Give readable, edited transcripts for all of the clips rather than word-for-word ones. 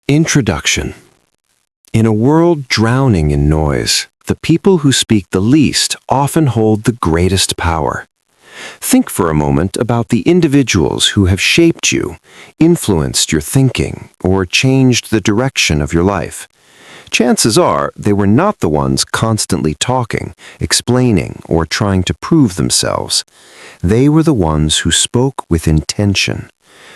Introduction. In a world drowning in noise, the people who speak the least often hold the greatest power. Think for a moment about the individuals who have shaped you, influenced your thinking, or changed the direction of your life. Chances are they were not the ones constantly talking, explaining, or trying to prove themselves. They were the ones who spoke with intention.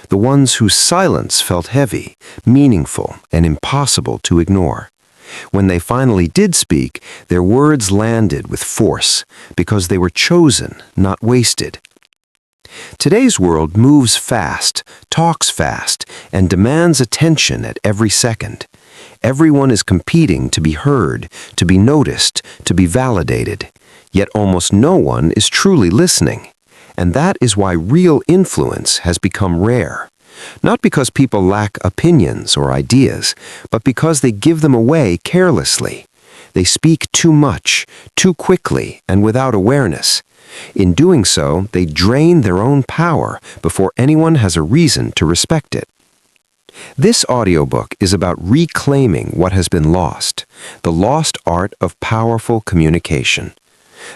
The ones whose silence felt heavy, meaningful, and impossible to ignore. When they finally did speak, their words landed with force because they were chosen, not wasted. Today's world moves fast, talks fast, and demands attention at every second. Everyone is competing to be heard, to be noticed, to be validated. Yet almost no one is truly listening. And that is why real influence has become rare. Not because people lack opinions or ideas, but because they give them away carelessly. They speak too much, too quickly, and without awareness. In doing so, they drain their own power before anyone has a reason to respect it. This audiobook is about reclaiming what has been lost, the lost art of powerful communication.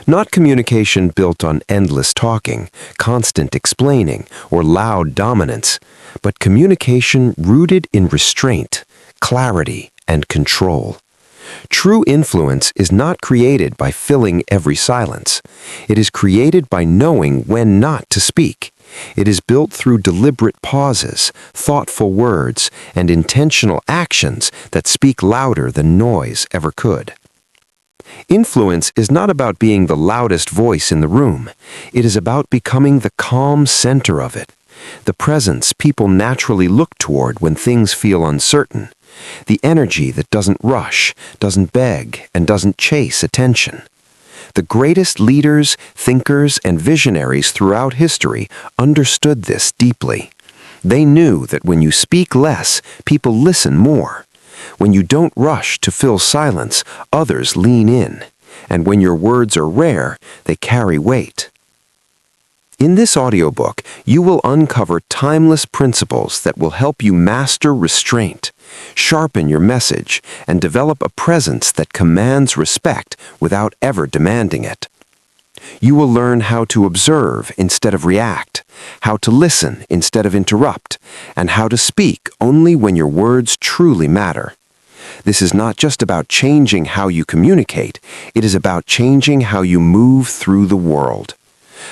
Not communication built on endless talking, constant explaining, or loud dominance, but communication rooted in restraint, clarity, and control. True influence is not created by filling every silence. It is created by knowing when not to speak. It is built through deliberate pauses, thoughtful words, and intentional actions that speak louder than noise ever could. Influence is not about being the loudest voice in the room. It is about becoming the calm center of it, the presence people naturally look toward when things feel uncertain, the energy that doesn't rush, doesn't beg, and doesn't chase attention. The greatest leaders, thinkers, and visionaries throughout history understood this deeply. They knew that when you speak less, people listen more. When you don't rush to fill silence, others lean in. And when your words are rare, they carry weight. In this audiobook, you will uncover timeless principles that will help you master restraint, sharpen your message, and develop a presence that commands respect without ever demanding it. You will learn how to observe instead of react, how to listen instead of interrupt, and how to speak only when your words truly matter. This is not just about changing how you communicate, it is about changing how you move through the world.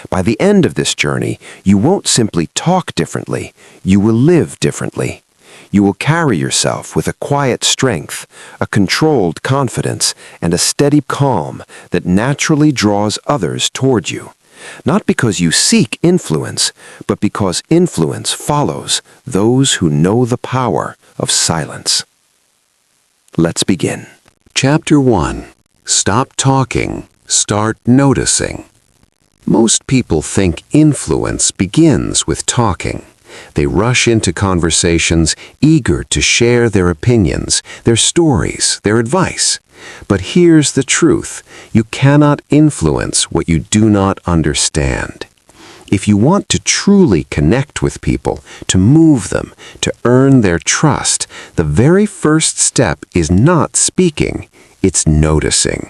By the end of this journey, you won't simply talk differently, you will live differently. You will carry yourself with a quiet strength, a controlled confidence, and a steady calm that naturally draws others toward you. Not because you seek influence, but because influence follows those who know the power of silence. Let's begin. Chapter 1. Stop talking, start noticing. Most people think influence begins with talking. They rush into conversations eager to share their opinions, their stories, their advice. But here's the truth. You cannot influence what you do not understand. If you want to truly connect with people, to move them, to earn their trust, the very first step is not speaking, it's noticing.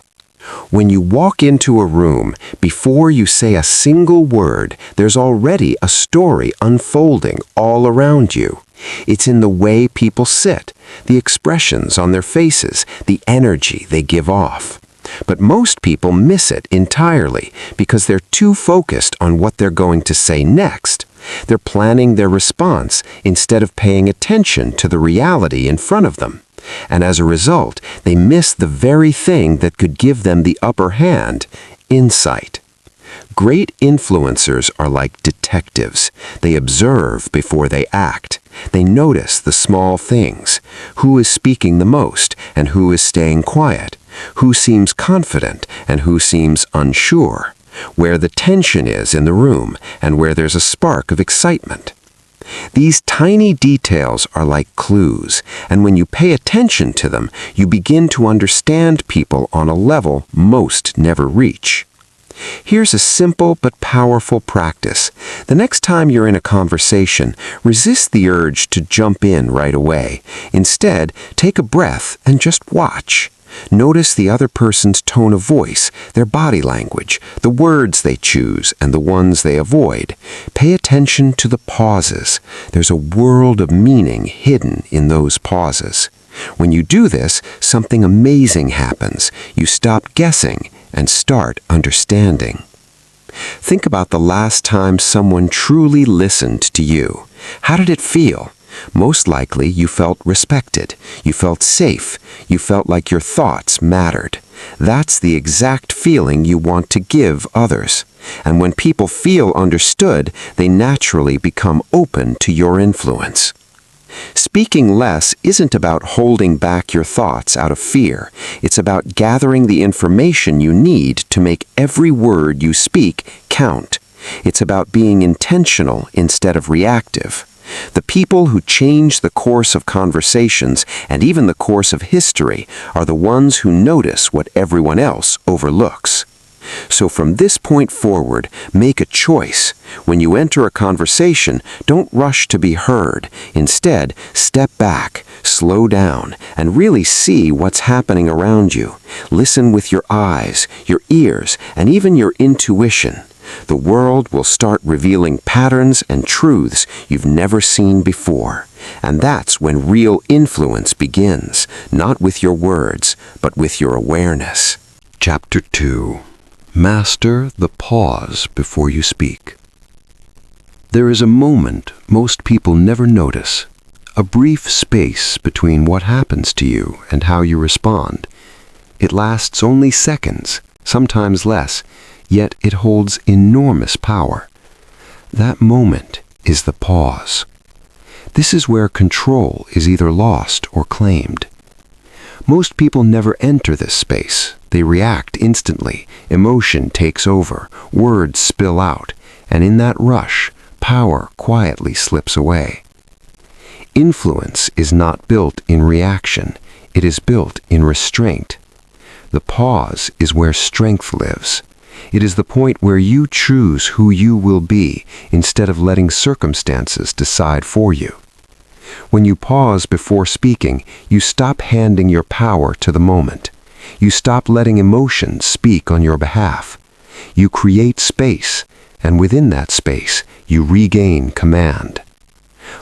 When you walk into a room, before you say a single word, there's already a story unfolding all around you. It's in the way people sit, the expressions on their faces, the energy they give off. But most people miss it entirely because they're too focused on what they're going to say next. They're planning their response instead of paying attention to the reality in front of them. And as a result, they miss the very thing that could give them the upper hand, insight. Great influencers are like detectives. They observe before they act. They notice the small things. Who is speaking the most and who is staying quiet? Who seems confident and who seems unsure? Where the tension is in the room and where there's a spark of excitement. These tiny details are like clues, and when you pay attention to them, you begin to understand people on a level most never reach. Here's a simple but powerful practice. The next time you're in a conversation, resist the urge to jump in right away. Instead, take a breath and just watch. Notice the other person's tone of voice, their body language, the words they choose, and the ones they avoid. Pay attention to the pauses. There's a world of meaning hidden in those pauses. When you do this, something amazing happens. You stop guessing and start understanding. Think about the last time someone truly listened to you. How did it feel? Most likely you felt respected, you felt safe, you felt like your thoughts mattered. That's the exact feeling you want to give others. And when people feel understood, they naturally become open to your influence. Speaking less isn't about holding back your thoughts out of fear. It's about gathering the information you need to make every word you speak count. It's about being intentional instead of reactive. The people who change the course of conversations and even the course of history are the ones who notice what everyone else overlooks. So from this point forward, make a choice. When you enter a conversation, don't rush to be heard. Instead, step back, slow down, and really see what's happening around you. Listen with your eyes, your ears, and even your intuition. The world will start revealing patterns and truths you've never seen before. And that's when real influence begins, not with your words, but with your awareness. Chapter 2. Master the pause before you speak. There is a moment most people never notice, a brief space between what happens to you and how you respond. It lasts only seconds, sometimes less, yet it holds enormous power. That moment is the pause. This is where control is either lost or claimed. Most people never enter this space. They react instantly. Emotion takes over. Words spill out. And in that rush, power quietly slips away. Influence is not built in reaction. It is built in restraint. The pause is where strength lives. It is the point where you choose who you will be instead of letting circumstances decide for you. When you pause before speaking, you stop handing your power to the moment. You stop letting emotions speak on your behalf. You create space, and within that space, you regain command.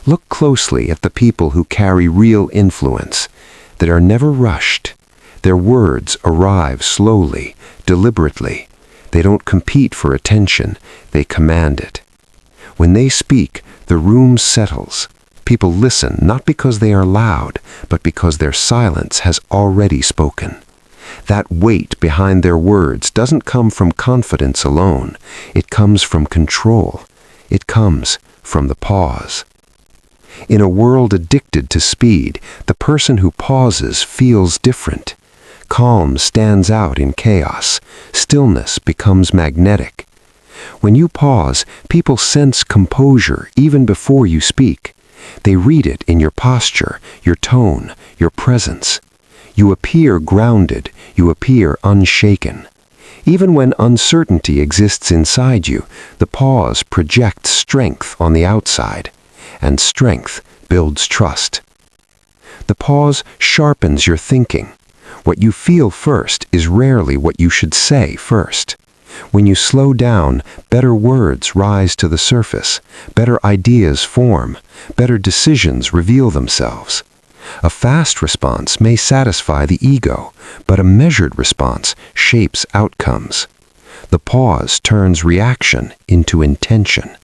Look closely at the people who carry real influence, that are never rushed. Their words arrive slowly, deliberately. They don't compete for attention, they command it. When they speak, the room settles. People listen not because they are loud, but because their silence has already spoken. That weight behind their words doesn't come from confidence alone. It comes from control. It comes from the pause. In a world addicted to speed, the person who pauses feels different. Calm stands out in chaos. Stillness becomes magnetic. When you pause, people sense composure even before you speak. They read it in your posture, your tone, your presence. You appear grounded, you appear unshaken. Even when uncertainty exists inside you, the pause projects strength on the outside, and strength builds trust. The pause sharpens your thinking. What you feel first is rarely what you should say first. When you slow down, better words rise to the surface, better ideas form, better decisions reveal themselves. A fast response may satisfy the ego, but a measured response shapes outcomes. The pause turns reaction into intention.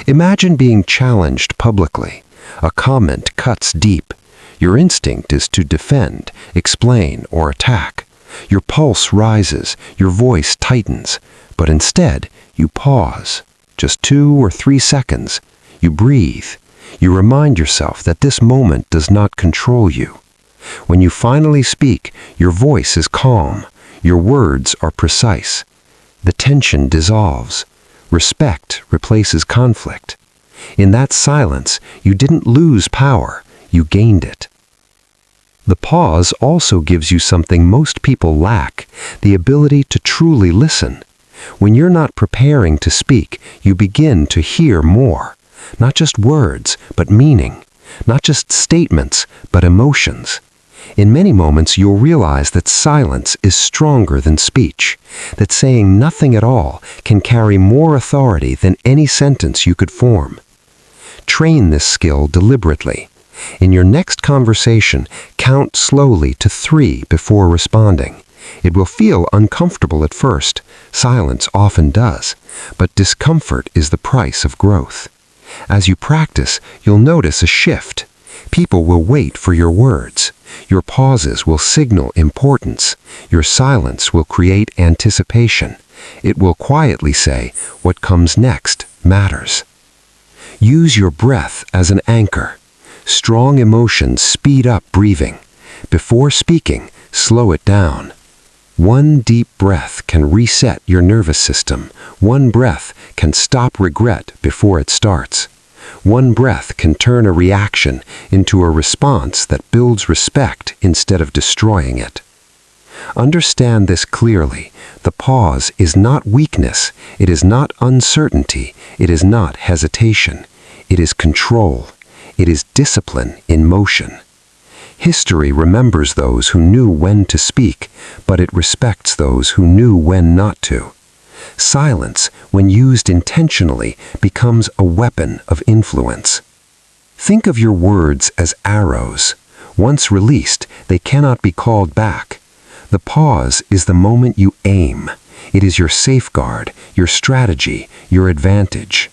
Imagine being challenged publicly. A comment cuts deep. Your instinct is to defend, explain, or attack. Your pulse rises, your voice tightens, but instead you pause. Just 2 or 3 seconds. You breathe. You remind yourself that this moment does not control you. When you finally speak, your voice is calm. Your words are precise. The tension dissolves. Respect replaces conflict. In that silence, you didn't lose power, you gained it. The pause also gives you something most people lack, the ability to truly listen. When you're not preparing to speak, you begin to hear more. Not just words, but meaning. Not just statements, but emotions. In many moments, you'll realize that silence is stronger than speech, that saying nothing at all can carry more authority than any sentence you could form. Train this skill deliberately. In your next conversation, count slowly to 3 before responding. It will feel uncomfortable at first. Silence often does, but discomfort is the price of growth. As you practice, you'll notice a shift. People will wait for your words. Your pauses will signal importance. Your silence will create anticipation. It will quietly say, what comes next matters. Use your breath as an anchor. Strong emotions speed up breathing. Before speaking, slow it down. One deep breath can reset your nervous system. One breath can stop regret before it starts. One breath can turn a reaction into a response that builds respect instead of destroying it. Understand this clearly. The pause is not weakness. It is not uncertainty. It is not hesitation. It is control. It is discipline in motion. History remembers those who knew when to speak, but it respects those who knew when not to. Silence, when used intentionally, becomes a weapon of influence. Think of your words as arrows. Once released, they cannot be called back. The pause is the moment you aim. It is your safeguard, your strategy, your advantage.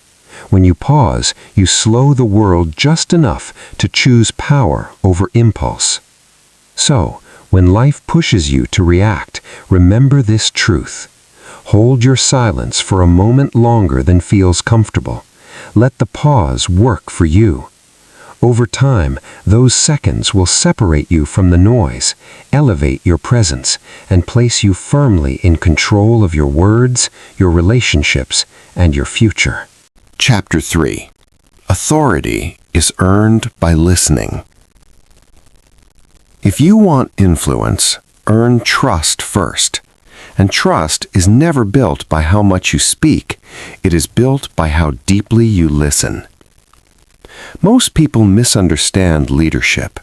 When you pause, you slow the world just enough to choose power over impulse. So, when life pushes you to react, remember this truth. Hold your silence for a moment longer than feels comfortable. Let the pause work for you. Over time, those seconds will separate you from the noise, elevate your presence, and place you firmly in control of your words, your relationships, and your future. Chapter 3. Authority is earned by listening. If you want influence, earn trust first. And trust is never built by how much you speak. It is built by how deeply you listen. Most people misunderstand leadership.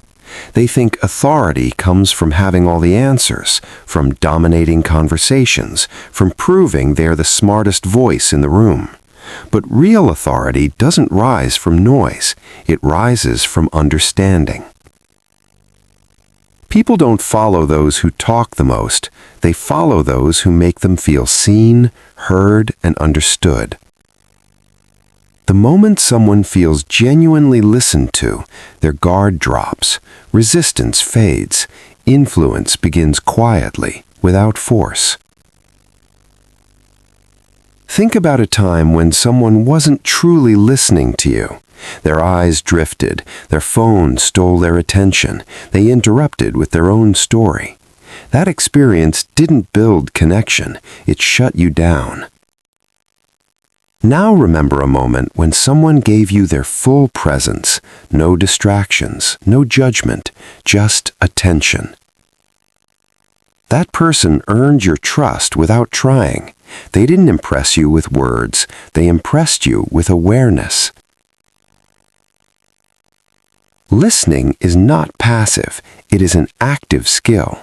They think authority comes from having all the answers, from dominating conversations, from proving they're the smartest voice in the room. But real authority doesn't rise from noise. It rises from understanding. People don't follow those who talk the most. They follow those who make them feel seen, heard, and understood. The moment someone feels genuinely listened to, their guard drops, resistance fades, influence begins quietly, without force. Think about a time when someone wasn't truly listening to you. Their eyes drifted, their phone stole their attention, they interrupted with their own story. That experience didn't build connection, it shut you down. Now remember a moment when someone gave you their full presence, no distractions, no judgment, just attention. That person earned your trust without trying. They didn't impress you with words, they impressed you with awareness. Listening is not passive, it is an active skill.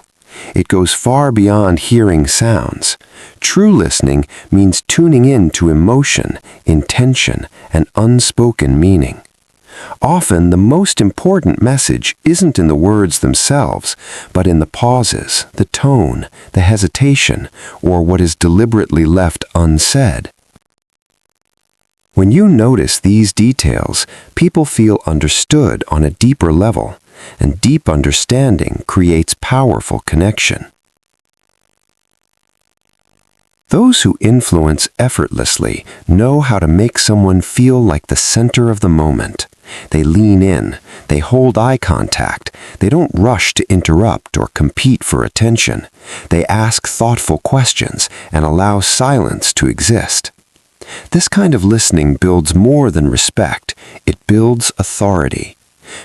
It goes far beyond hearing sounds. True listening means tuning in to emotion, intention, and unspoken meaning. Often, the most important message isn't in the words themselves, but in the pauses, the tone, the hesitation, or what is deliberately left unsaid. When you notice these details, people feel understood on a deeper level, and deep understanding creates powerful connection. Those who influence effortlessly know how to make someone feel like the center of the moment. They lean in, they hold eye contact, they don't rush to interrupt or compete for attention. They ask thoughtful questions and allow silence to exist. This kind of listening builds more than respect, it builds authority.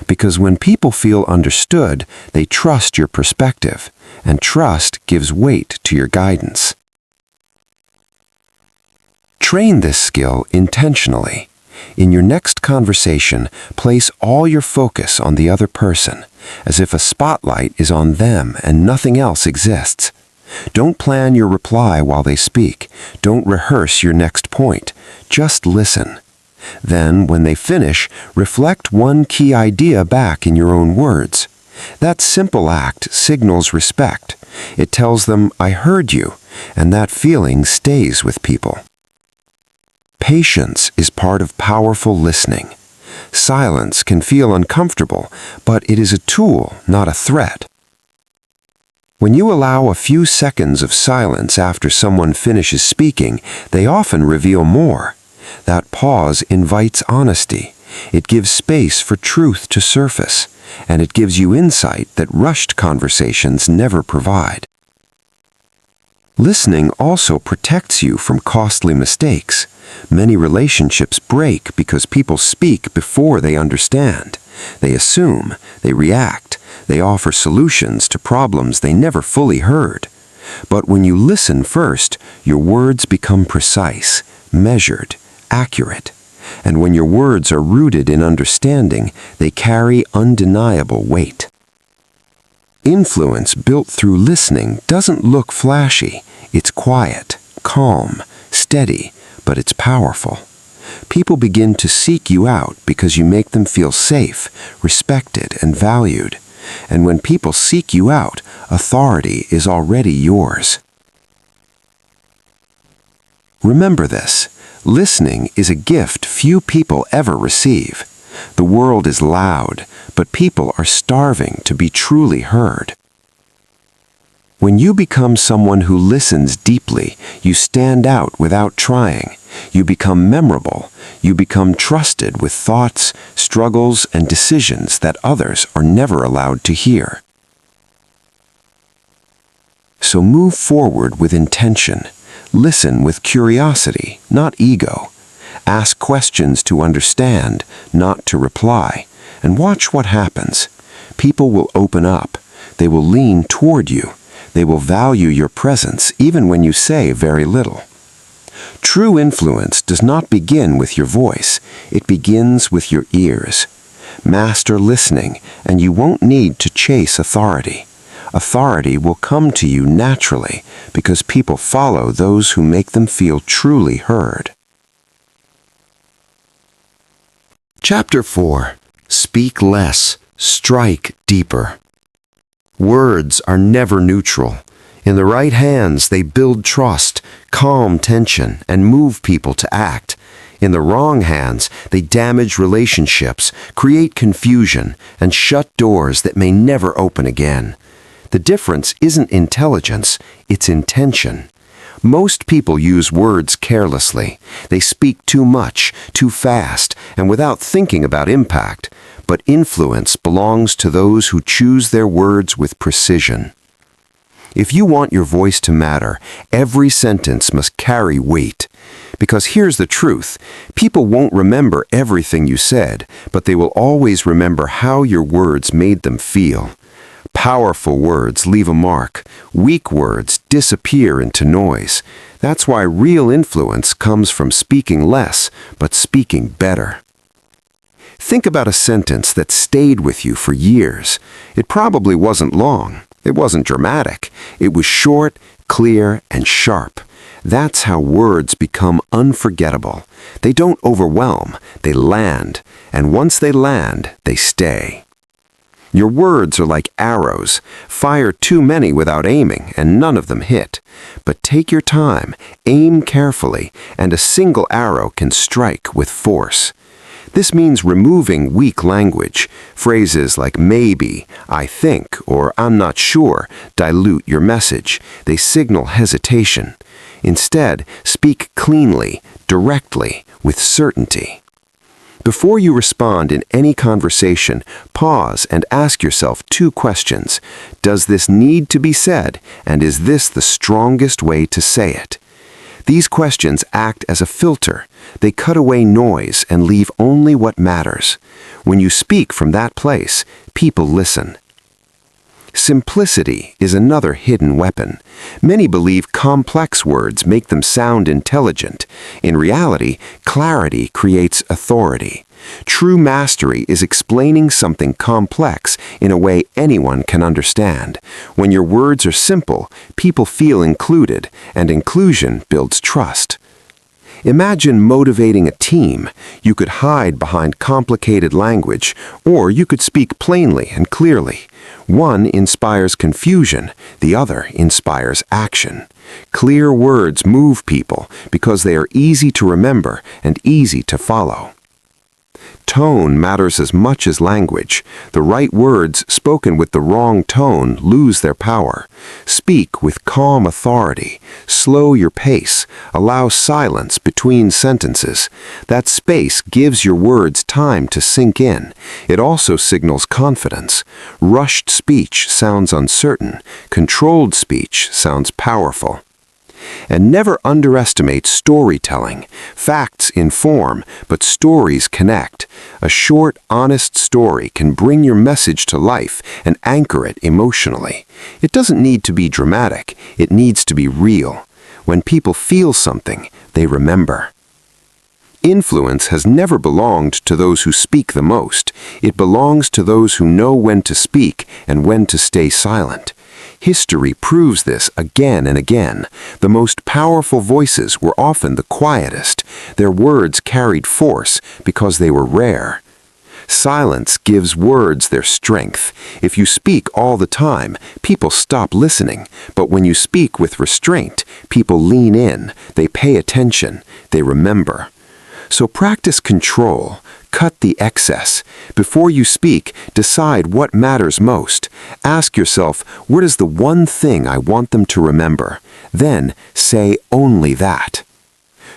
Because when people feel understood, they trust your perspective, and trust gives weight to your guidance. Train this skill intentionally. In your next conversation, place all your focus on the other person, as if a spotlight is on them and nothing else exists. Don't plan your reply while they speak. Don't rehearse your next point. Just listen. Then, when they finish, reflect one key idea back in your own words. That simple act signals respect. It tells them, "I heard you," and that feeling stays with people. Patience is part of powerful listening. Silence can feel uncomfortable, but it is a tool, not a threat. When you allow a few seconds of silence after someone finishes speaking, they often reveal more. That pause invites honesty. It gives space for truth to surface, and it gives you insight that rushed conversations never provide. Listening also protects you from costly mistakes. Many relationships break because people speak before they understand. They assume, they react, they offer solutions to problems they never fully heard. But when you listen first, your words become precise, measured, accurate. And when your words are rooted in understanding, they carry undeniable weight. Influence built through listening doesn't look flashy. It's quiet, calm, steady, but it's powerful. People begin to seek you out because you make them feel safe, respected, and valued. And when people seek you out, authority is already yours. Remember this. Listening is a gift few people ever receive. The world is loud, but people are starving to be truly heard. When you become someone who listens deeply, you stand out without trying. You become memorable. You become trusted with thoughts, struggles, and decisions that others are never allowed to hear. So move forward with intention. Listen with curiosity, not ego. Ask questions to understand, not to reply. And watch what happens. People will open up. They will lean toward you. They will value your presence even when you say very little. True influence does not begin with your voice. It begins with your ears. Master listening, and you won't need to chase authority. Authority will come to you naturally because people follow those who make them feel truly heard. Chapter 4. Speak less, strike deeper. Words are never neutral. In the right hands, they build trust, calm tension, and move people to act. In the wrong hands, they damage relationships, create confusion, and shut doors that may never open again. The difference isn't intelligence, it's intention. Most people use words carelessly. They speak too much, too fast, and without thinking about impact. But influence belongs to those who choose their words with precision. If you want your voice to matter, every sentence must carry weight. Because here's the truth, people won't remember everything you said, but they will always remember how your words made them feel. Powerful words leave a mark. Weak words disappear into noise. That's why real influence comes from speaking less, but speaking better. Think about a sentence that stayed with you for years. It probably wasn't long. It wasn't dramatic. It was short, clear, and sharp. That's how words become unforgettable. They don't overwhelm, they land. And once they land, they stay. Your words are like arrows. Fire too many without aiming, and none of them hit. But take your time, aim carefully, and a single arrow can strike with force. This means removing weak language. Phrases like maybe, I think, or I'm not sure dilute your message. They signal hesitation. Instead, speak cleanly, directly, with certainty. Before you respond in any conversation, pause and ask yourself 2 questions. Does this need to be said, and is this the strongest way to say it? These questions act as a filter. They cut away noise and leave only what matters. When you speak from that place, people listen. Simplicity is another hidden weapon. Many believe complex words make them sound intelligent. In reality, clarity creates authority. True mastery is explaining something complex in a way anyone can understand. When your words are simple, people feel included, and inclusion builds trust. Imagine motivating a team. You could hide behind complicated language, or you could speak plainly and clearly. One inspires confusion, the other inspires action. Clear words move people because they are easy to remember and easy to follow. Tone matters as much as language. The right words spoken with the wrong tone lose their power. Speak with calm authority. Slow your pace. Allow silence between sentences. That space gives your words time to sink in. It also signals confidence. Rushed speech sounds uncertain. Controlled speech sounds powerful. And never underestimate storytelling. Facts inform, but stories connect. A short, honest story can bring your message to life and anchor it emotionally. It doesn't need to be dramatic. It needs to be real. When people feel something, they remember. Influence has never belonged to those who speak the most. It belongs to those who know when to speak and when to stay silent. History proves this again and again. The most powerful voices were often the quietest. Their words carried force because they were rare. Silence gives words their strength. If you speak all the time, people stop listening. But when you speak with restraint, people lean in, they pay attention, they remember. So practice control. Cut the excess. Before you speak, decide what matters most. Ask yourself, what is the one thing I want them to remember? Then say only that.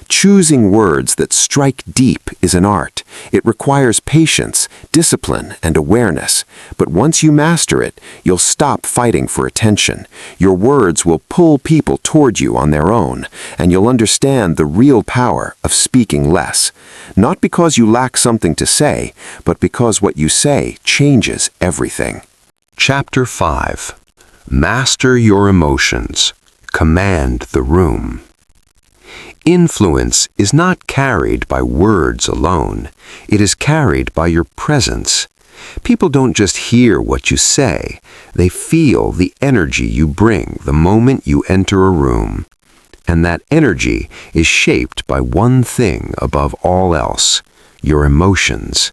Choosing words that strike deep is an art. It requires patience, discipline, and awareness. But once you master it, you'll stop fighting for attention. Your words will pull people toward you on their own, and you'll understand the real power of speaking less. Not because you lack something to say, but because what you say changes everything. Chapter 5. Master your emotions. Command the room. Influence is not carried by words alone. It is carried by your presence. People don't just hear what you say. They feel the energy you bring the moment you enter a room. And that energy is shaped by one thing above all else: your emotions.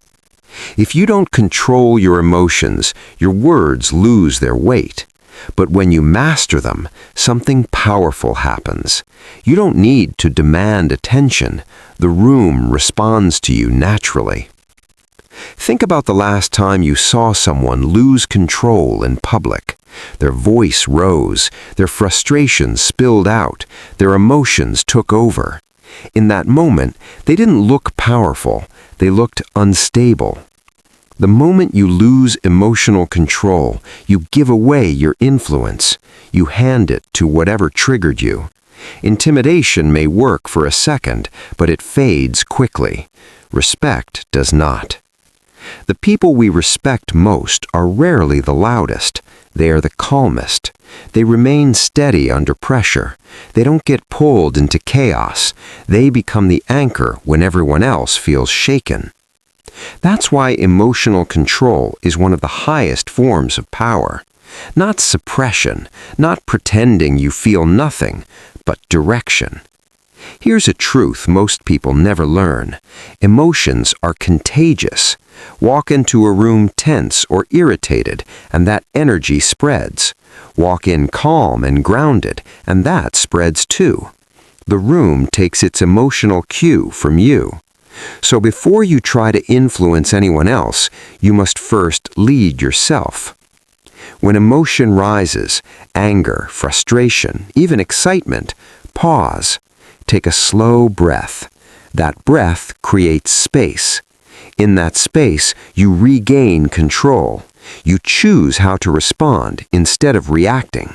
If you don't control your emotions, your words lose their weight. But when you master them, something powerful happens. You don't need to demand attention. The room responds to you naturally. Think about the last time you saw someone lose control in public. Their voice rose, their frustration spilled out, their emotions took over. In that moment, they didn't look powerful, they looked unstable. The moment you lose emotional control, you give away your influence. You hand it to whatever triggered you. Intimidation may work for a second, but it fades quickly. Respect does not. The people we respect most are rarely the loudest. They are the calmest. They remain steady under pressure. They don't get pulled into chaos. They become the anchor when everyone else feels shaken. That's why emotional control is one of the highest forms of power. Not suppression, not pretending you feel nothing, but direction. Here's a truth most people never learn. Emotions are contagious. Walk into a room tense or irritated, and that energy spreads. Walk in calm and grounded, and that spreads too. The room takes its emotional cue from you. So before you try to influence anyone else, you must first lead yourself. When emotion rises, anger, frustration, even excitement, pause. Take a slow breath. That breath creates space. In that space, you regain control. You choose how to respond instead of reacting.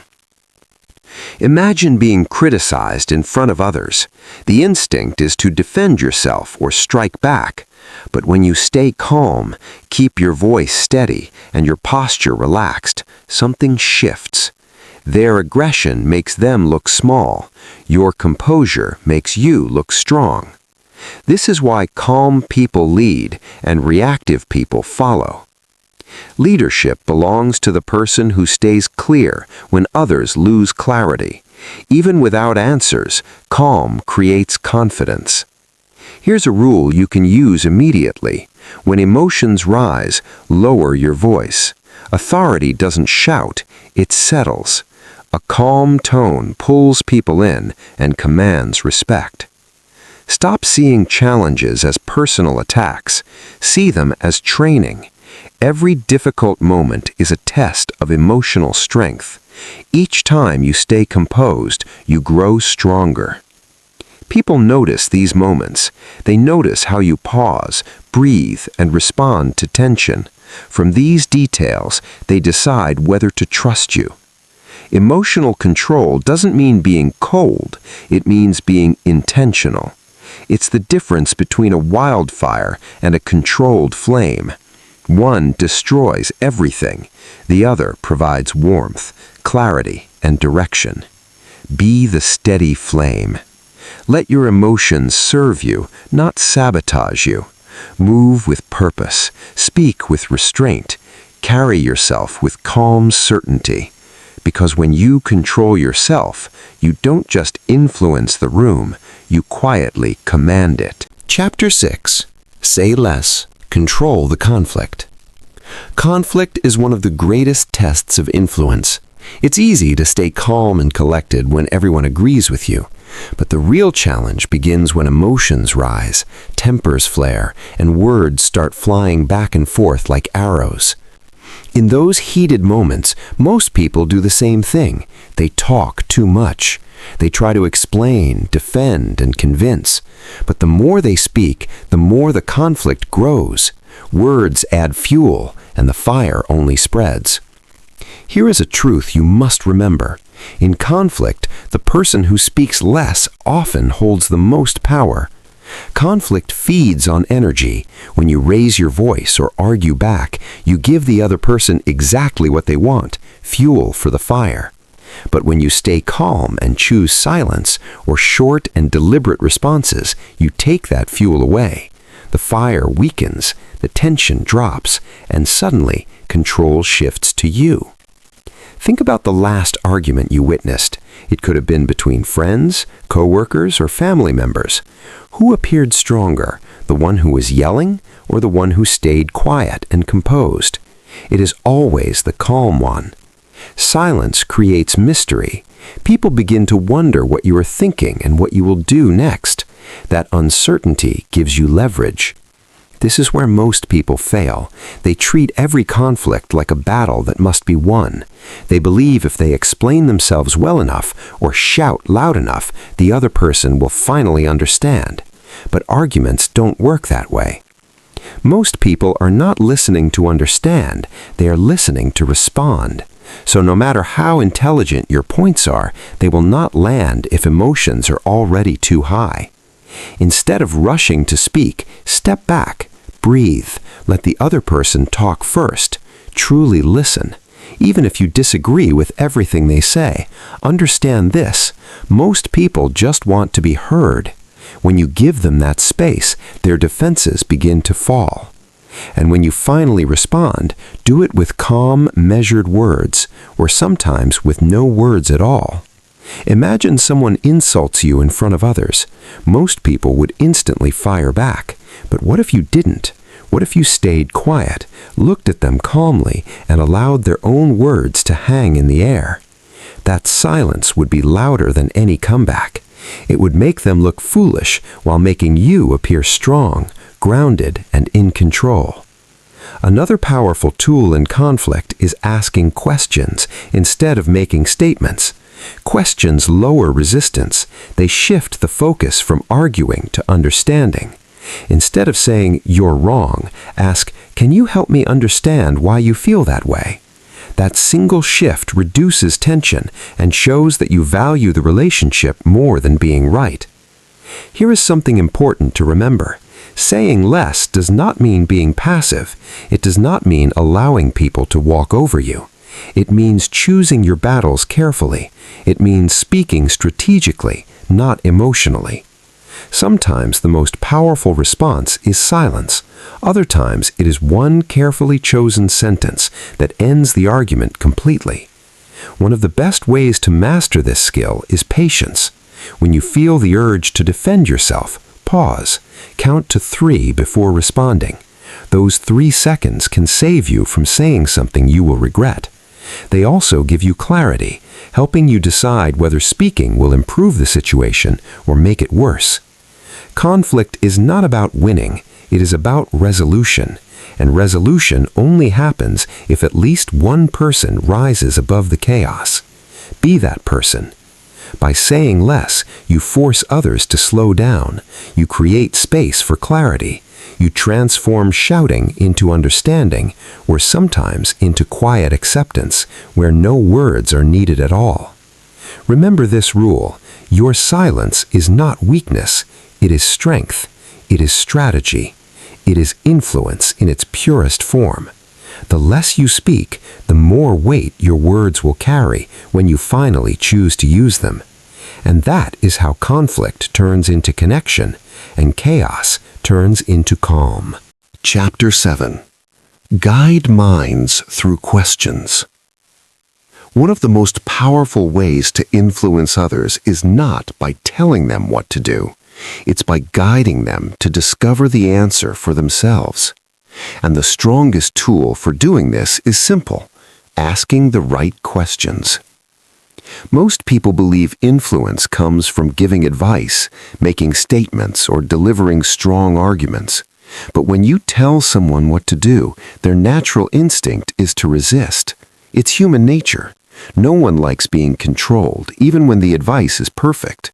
Imagine being criticized in front of others. The instinct is to defend yourself or strike back. But when you stay calm, keep your voice steady, and your posture relaxed, something shifts. Their aggression makes them look small. Your composure makes you look strong. This is why calm people lead and reactive people follow. Leadership belongs to the person who stays clear when others lose clarity. Even without answers, calm creates confidence. Here's a rule you can use immediately. When emotions rise, lower your voice. Authority doesn't shout, it settles. A calm tone pulls people in and commands respect. Stop seeing challenges as personal attacks. See them as training. Every difficult moment is a test of emotional strength. Each time you stay composed, you grow stronger. People notice these moments. They notice how you pause, breathe, and respond to tension. From these details, they decide whether to trust you. Emotional control doesn't mean being cold. It means being intentional. It's the difference between a wildfire and a controlled flame. One destroys everything. The other provides warmth, clarity, and direction. Be the steady flame. Let your emotions serve you, not sabotage you. Move with purpose. Speak with restraint. Carry yourself with calm certainty. Because when you control yourself, you don't just influence the room, you quietly command it. Chapter 6. Say less. Control the conflict. Conflict is one of the greatest tests of influence. It's easy to stay calm and collected when everyone agrees with you. But the real challenge begins when emotions rise, tempers flare, and words start flying back and forth like arrows. In those heated moments, most people do the same thing. They talk too much. They try to explain, defend, and convince. But the more they speak, the more the conflict grows. Words add fuel, and the fire only spreads. Here is a truth you must remember. In conflict, the person who speaks less often holds the most power. Conflict feeds on energy. When you raise your voice or argue back, you give the other person exactly what they want, fuel for the fire. But when you stay calm and choose silence or short and deliberate responses, you take that fuel away. The fire weakens, the tension drops, and suddenly control shifts to you. Think about the last argument you witnessed. It could have been between friends, co-workers, or family members. Who appeared stronger, the one who was yelling or the one who stayed quiet and composed? It is always the calm one. Silence creates mystery. People begin to wonder what you are thinking and what you will do next. That uncertainty gives you leverage. This is where most people fail. They treat every conflict like a battle that must be won. They believe if they explain themselves well enough or shout loud enough, the other person will finally understand. But arguments don't work that way. Most people are not listening to understand. They are listening to respond. So no matter how intelligent your points are, they will not land if emotions are already too high. Instead of rushing to speak, step back, breathe, let the other person talk first. Truly listen. Even if you disagree with everything they say, understand this: most people just want to be heard. When you give them that space, their defenses begin to fall. And when you finally respond, do it with calm, measured words, or sometimes with no words at all. Imagine someone insults you in front of others. Most people would instantly fire back. But what if you didn't? What if you stayed quiet, looked at them calmly, and allowed their own words to hang in the air? That silence would be louder than any comeback. It would make them look foolish while making you appear strong, grounded, and in control. Another powerful tool in conflict is asking questions instead of making statements. Questions lower resistance. They shift the focus from arguing to understanding. Instead of saying, "You're wrong," ask, "Can you help me understand why you feel that way?" That single shift reduces tension and shows that you value the relationship more than being right. Here is something important to remember. Saying less does not mean being passive. It does not mean allowing people to walk over you. It means choosing your battles carefully. It means speaking strategically, not emotionally. Sometimes the most powerful response is silence. Other times it is one carefully chosen sentence that ends the argument completely. One of the best ways to master this skill is patience. When you feel the urge to defend yourself, pause. Count to 3 before responding. Those 3 seconds can save you from saying something you will regret. They also give you clarity, helping you decide whether speaking will improve the situation or make it worse. Conflict is not about winning, it is about resolution, and resolution only happens if at least one person rises above the chaos. Be that person. By saying less, you force others to slow down, you create space for clarity, you transform shouting into understanding, or sometimes into quiet acceptance, where no words are needed at all. Remember this rule: your silence is not weakness, it is strength, it is strategy, it is influence in its purest form. The less you speak, the more weight your words will carry when you finally choose to use them. And that is how conflict turns into connection and chaos turns into calm. Chapter 7. Guide minds through questions. One of the most powerful ways to influence others is not by telling them what to do. It's by guiding them to discover the answer for themselves. And the strongest tool for doing this is simple: asking the right questions. Most people believe influence comes from giving advice, making statements, or delivering strong arguments. But when you tell someone what to do, their natural instinct is to resist. It's human nature. No one likes being controlled, even when the advice is perfect.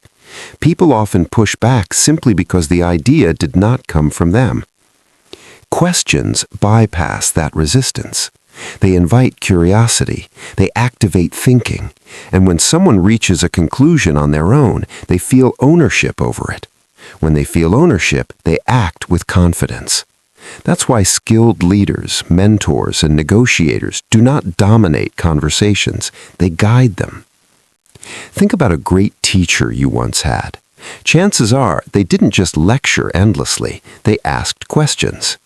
People often push back simply because the idea did not come from them. Questions bypass that resistance. They invite curiosity, they activate thinking, and when someone reaches a conclusion on their own, they feel ownership over it. When they feel ownership, they act with confidence. That's why skilled leaders, mentors, and negotiators do not dominate conversations, they guide them. Think about a great teacher you once had. Chances are they didn't just lecture endlessly, they asked questions.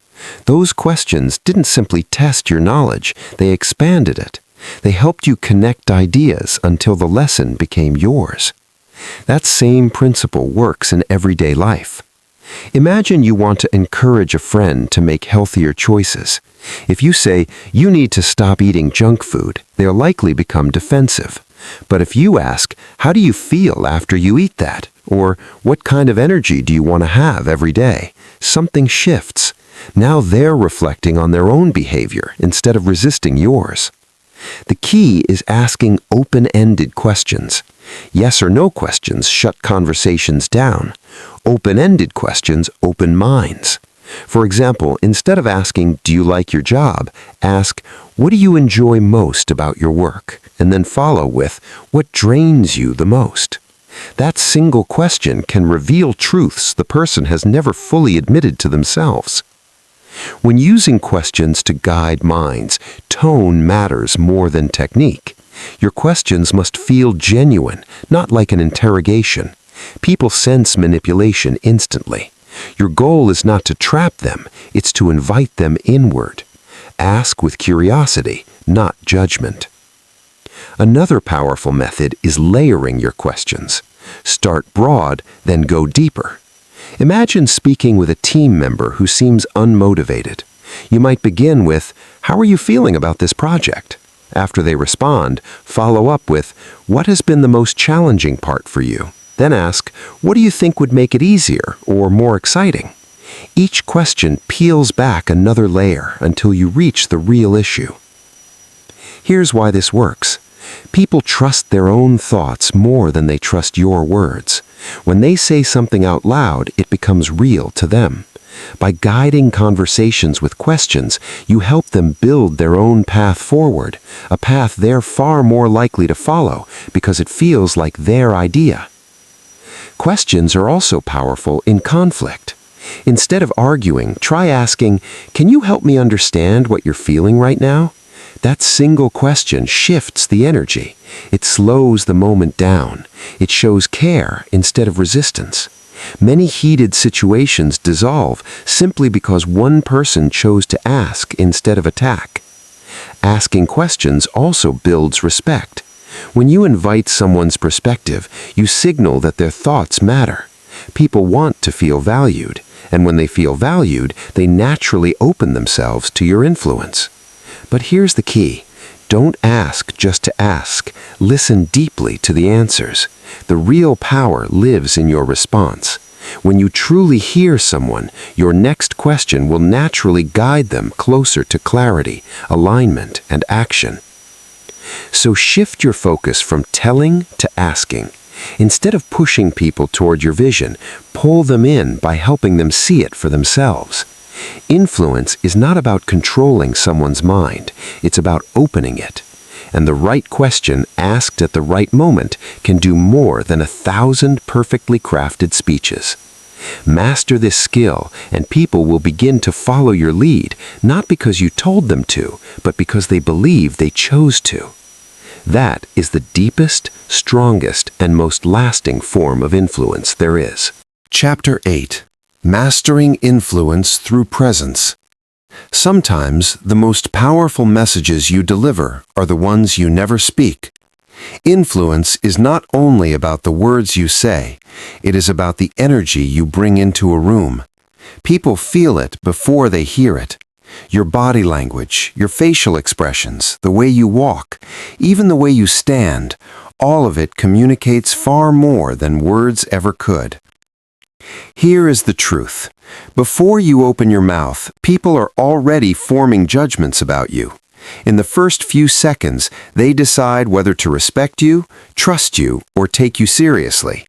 Those questions didn't simply test your knowledge, they expanded it. They helped you connect ideas until the lesson became yours. That same principle works in everyday life. Imagine you want to encourage a friend to make healthier choices. If you say, "You need to stop eating junk food," they'll likely become defensive. But if you ask, "How do you feel after you eat that?" or "What kind of energy do you want to have every day?" something shifts. Now they're reflecting on their own behavior instead of resisting yours. The key is asking open-ended questions. Yes or no questions shut conversations down. Open-ended questions open minds. For example, instead of asking, "Do you like your job?" ask, "What do you enjoy most about your work?" and then follow with, "What drains you the most?" That single question can reveal truths the person has never fully admitted to themselves. When using questions to guide minds, tone matters more than technique. Your questions must feel genuine, not like an interrogation. People sense manipulation instantly. Your goal is not to trap them, it's to invite them inward. Ask with curiosity, not judgment. Another powerful method is layering your questions. Start broad, then go deeper. Imagine speaking with a team member who seems unmotivated. You might begin with, "How are you feeling about this project?" After they respond, follow up with, "What has been the most challenging part for you?" Then ask, "What do you think would make it easier or more exciting?" Each question peels back another layer until you reach the real issue. Here's why this works. People trust their own thoughts more than they trust your words. When they say something out loud, it becomes real to them. By guiding conversations with questions, you help them build their own path forward, a path they're far more likely to follow because it feels like their idea. Questions are also powerful in conflict. Instead of arguing, try asking, "Can you help me understand what you're feeling right now?" That single question shifts the energy. It slows the moment down. It shows care instead of resistance. Many heated situations dissolve simply because one person chose to ask instead of attack. Asking questions also builds respect. When you invite someone's perspective, you signal that their thoughts matter. People want to feel valued, and when they feel valued, they naturally open themselves to your influence. But here's the key. Don't ask just to ask. Listen deeply to the answers. The real power lives in your response. When you truly hear someone, your next question will naturally guide them closer to clarity, alignment, and action. So shift your focus from telling to asking. Instead of pushing people toward your vision, pull them in by helping them see it for themselves. Influence is not about controlling someone's mind, it's about opening it. And the right question asked at the right moment can do more than 1,000 perfectly crafted speeches. Master this skill, and people will begin to follow your lead, not because you told them to, but because they believe they chose to. That is the deepest, strongest, and most lasting form of influence there is. Chapter 8. Mastering Influence Through Presence. Sometimes the most powerful messages you deliver are the ones you never speak. Influence is not only about the words you say, it is about the energy you bring into a room. People feel it before they hear it. Your body language, your facial expressions, the way you walk, even the way you stand, all of it communicates far more than words ever could. Here is the truth. Before you open your mouth, people are already forming judgments about you. In the first few seconds, they decide whether to respect you, trust you, or take you seriously.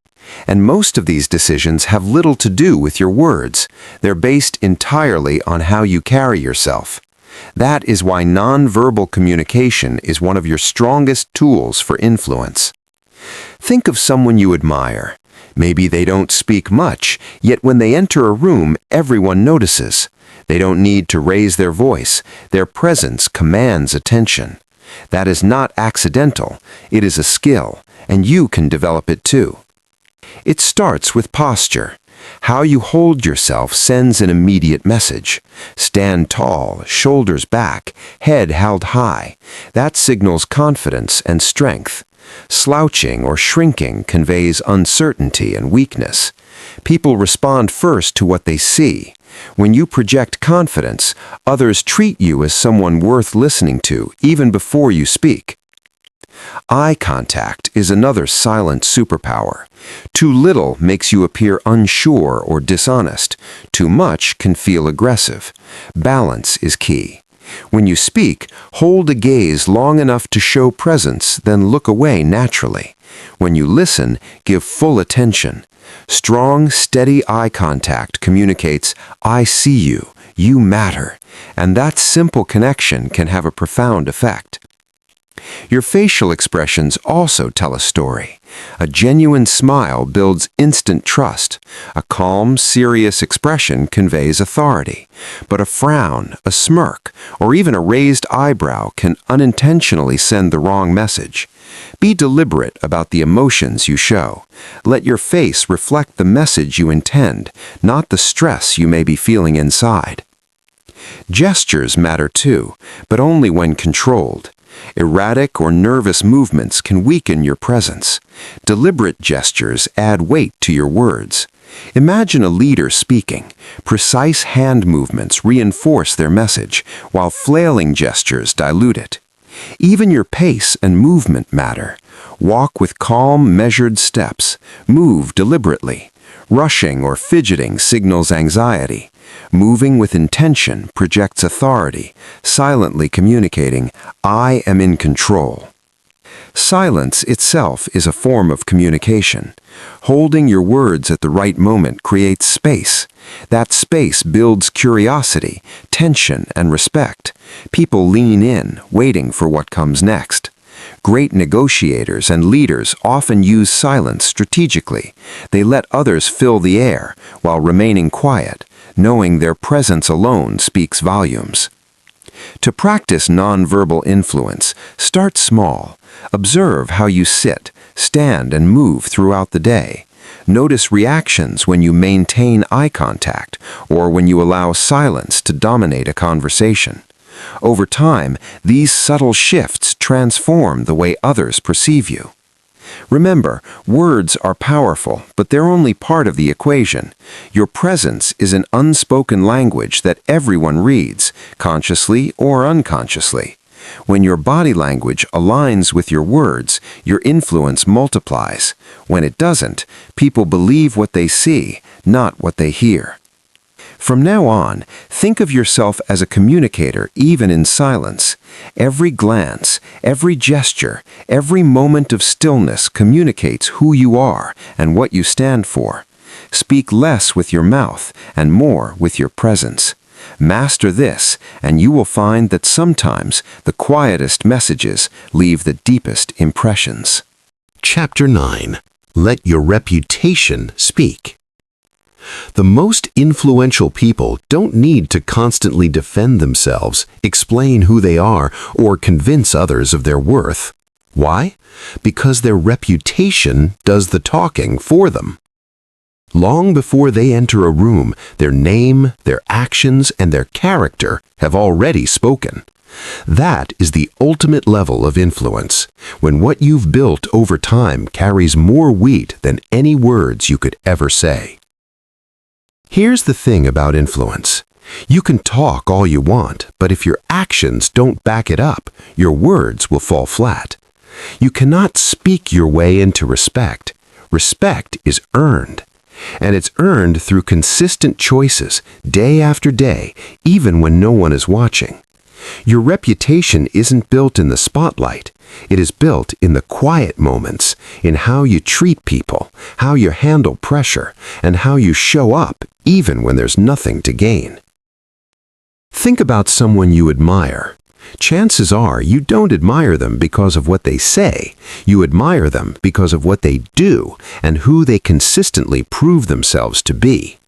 And most of these decisions have little to do with your words. They're based entirely on how you carry yourself. That is why nonverbal communication is one of your strongest tools for influence. Think of someone you admire. Maybe they don't speak much, yet when they enter a room, everyone notices. They don't need to raise their voice. Their presence commands attention. That is not accidental. It is a skill, and you can develop it too. It starts with posture. How you hold yourself sends an immediate message. Stand tall, shoulders back, head held high. That signals confidence and strength. Slouching or shrinking conveys uncertainty and weakness. People respond first to what they see. When you project confidence, others treat you as someone worth listening to even before you speak. Eye contact is another silent superpower. Too little makes you appear unsure or dishonest. Too much can feel aggressive. Balance is key. When you speak, hold a gaze long enough to show presence, then look away naturally. When you listen, give full attention. Strong, steady eye contact communicates, "I see you, you matter," and that simple connection can have a profound effect. Your facial expressions also tell a story. A genuine smile builds instant trust. A calm, serious expression conveys authority. But a frown, a smirk, or even a raised eyebrow can unintentionally send the wrong message. Be deliberate about the emotions you show. Let your face reflect the message you intend, not the stress you may be feeling inside. Gestures matter too, but only when controlled. Erratic or nervous movements can weaken your presence. Deliberate gestures add weight to your words. Imagine a leader speaking. Precise hand movements reinforce their message, while flailing gestures dilute it. Even your pace and movement matter. Walk with calm, measured steps. Move deliberately. Rushing or fidgeting signals anxiety. Moving with intention projects authority, silently communicating, "I am in control." Silence itself is a form of communication. Holding your words at the right moment creates space. That space builds curiosity, tension, and respect. People lean in, waiting for what comes next. Great negotiators and leaders often use silence strategically. They let others fill the air while remaining quiet, knowing their presence alone speaks volumes. To practice nonverbal influence, start small. Observe how you sit, stand, and move throughout the day. Notice reactions when you maintain eye contact or when you allow silence to dominate a conversation. Over time, these subtle shifts transform the way others perceive you. Remember, words are powerful, but they're only part of the equation. Your presence is an unspoken language that everyone reads, consciously or unconsciously. When your body language aligns with your words, your influence multiplies. When it doesn't, people believe what they see, not what they hear. From now on, think of yourself as a communicator even in silence. Every glance, every gesture, every moment of stillness communicates who you are and what you stand for. Speak less with your mouth and more with your presence. Master this, and you will find that sometimes the quietest messages leave the deepest impressions. Chapter 9. Let your reputation speak. The most influential people don't need to constantly defend themselves, explain who they are, or convince others of their worth. Why? Because their reputation does the talking for them. Long before they enter a room, their name, their actions, and their character have already spoken. That is the ultimate level of influence, when what you've built over time carries more weight than any words you could ever say. Here's the thing about influence. You can talk all you want, but if your actions don't back it up, your words will fall flat. You cannot speak your way into respect. Respect is earned. And it's earned through consistent choices, day after day, even when no one is watching. Your reputation isn't built in the spotlight. It is built in the quiet moments, in how you treat people, how you handle pressure, and how you show up even when there's nothing to gain. Think about someone you admire. Chances are you don't admire them because of what they say. You admire them because of what they do and who they consistently prove themselves to be.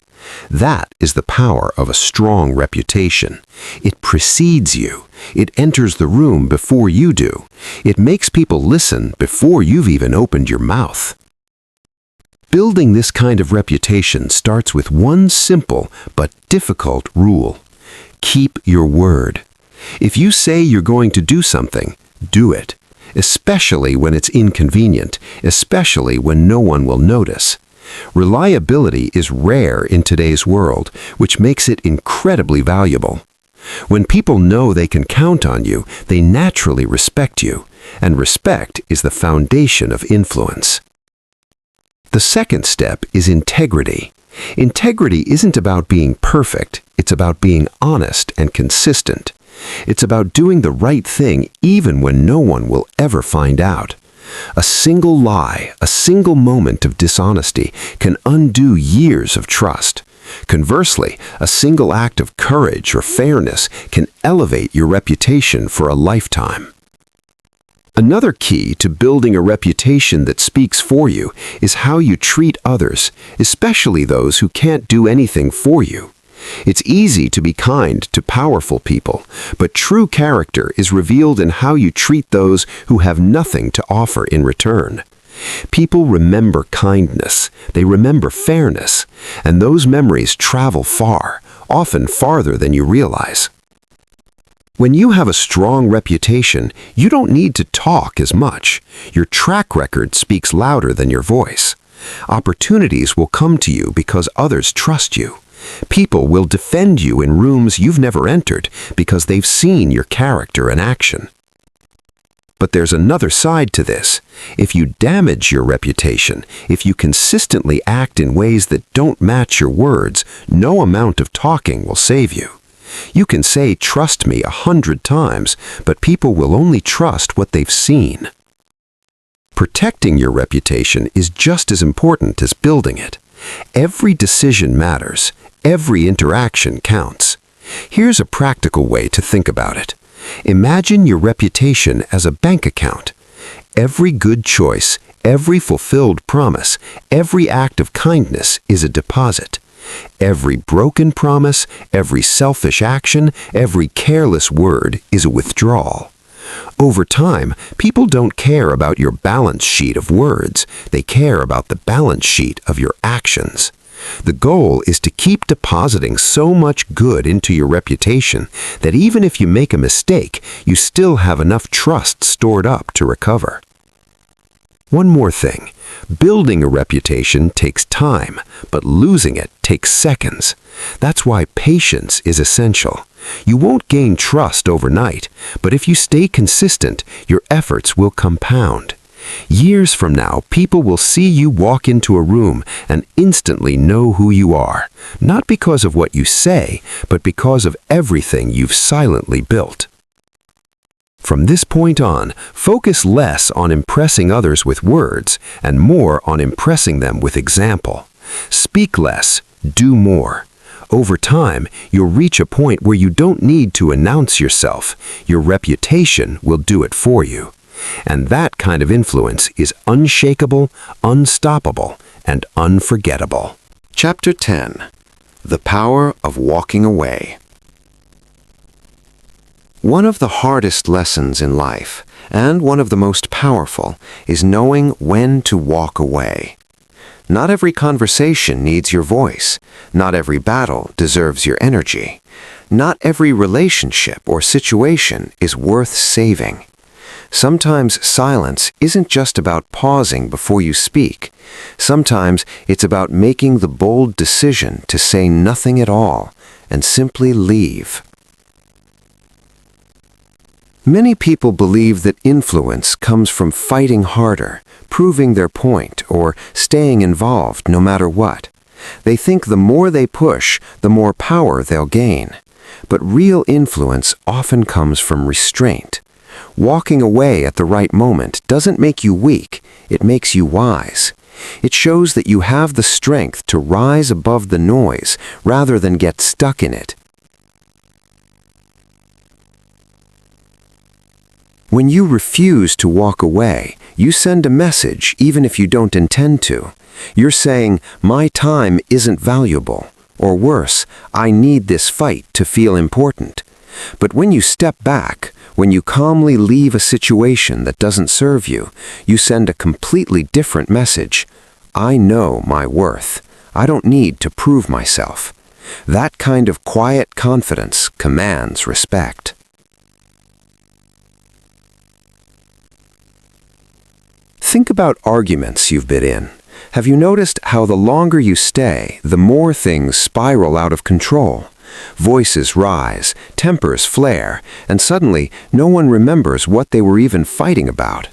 That is the power of a strong reputation. It precedes you. It enters the room before you do. It makes people listen before you've even opened your mouth. Building this kind of reputation starts with one simple but difficult rule. Keep your word. If you say you're going to do something, do it. Especially when it's inconvenient, especially when no one will notice. Reliability is rare in today's world, which makes it incredibly valuable. When people know they can count on you, they naturally respect you, and respect is the foundation of influence. The second step is integrity. Integrity isn't about being perfect, it's about being honest and consistent. It's about doing the right thing even when no one will ever find out. A single lie, a single moment of dishonesty can undo years of trust. Conversely, a single act of courage or fairness can elevate your reputation for a lifetime. Another key to building a reputation that speaks for you is how you treat others, especially those who can't do anything for you. It's easy to be kind to powerful people, but true character is revealed in how you treat those who have nothing to offer in return. People remember kindness, they remember fairness, and those memories travel far, often farther than you realize. When you have a strong reputation, you don't need to talk as much. Your track record speaks louder than your voice. Opportunities will come to you because others trust you. People will defend you in rooms you've never entered because they've seen your character in action. But there's another side to this. If you damage your reputation, if you consistently act in ways that don't match your words, no amount of talking will save you. You can say, "Trust me," 100 times, but people will only trust what they've seen. Protecting your reputation is just as important as building it. Every decision matters. Every interaction counts. Here's a practical way to think about it. Imagine your reputation as a bank account. Every good choice, every fulfilled promise, every act of kindness is a deposit. Every broken promise, every selfish action, every careless word is a withdrawal. Over time, people don't care about your balance sheet of words. They care about the balance sheet of your actions. The goal is to keep depositing so much good into your reputation that even if you make a mistake, you still have enough trust stored up to recover. One more thing. Building a reputation takes time, but losing it takes seconds. That's why patience is essential. You won't gain trust overnight, but if you stay consistent, your efforts will compound. Years from now, people will see you walk into a room and instantly know who you are, not because of what you say, but because of everything you've silently built. From this point on, focus less on impressing others with words and more on impressing them with example. Speak less, do more. Over time, you'll reach a point where you don't need to announce yourself. Your reputation will do it for you. And that kind of influence is unshakable, unstoppable, and unforgettable. Chapter 10. The Power of Walking Away. One of the hardest lessons in life, and one of the most powerful, is knowing when to walk away. Not every conversation needs your voice. Not every battle deserves your energy. Not every relationship or situation is worth saving. Sometimes silence isn't just about pausing before you speak. Sometimes it's about making the bold decision to say nothing at all and simply leave. Many people believe that influence comes from fighting harder, proving their point, or staying involved no matter what. They think the more they push, the more power they'll gain. But real influence often comes from restraint. Walking away at the right moment doesn't make you weak, it makes you wise. It shows that you have the strength to rise above the noise rather than get stuck in it. When you refuse to walk away, you send a message even if you don't intend to. You're saying, "My time isn't valuable," or worse, "I need this fight to feel important." But when you step back, when you calmly leave a situation that doesn't serve you, you send a completely different message. "I know my worth. I don't need to prove myself." That kind of quiet confidence commands respect. Think about arguments you've been in. Have you noticed how the longer you stay, the more things spiral out of control? Voices rise, tempers flare, and suddenly no one remembers what they were even fighting about.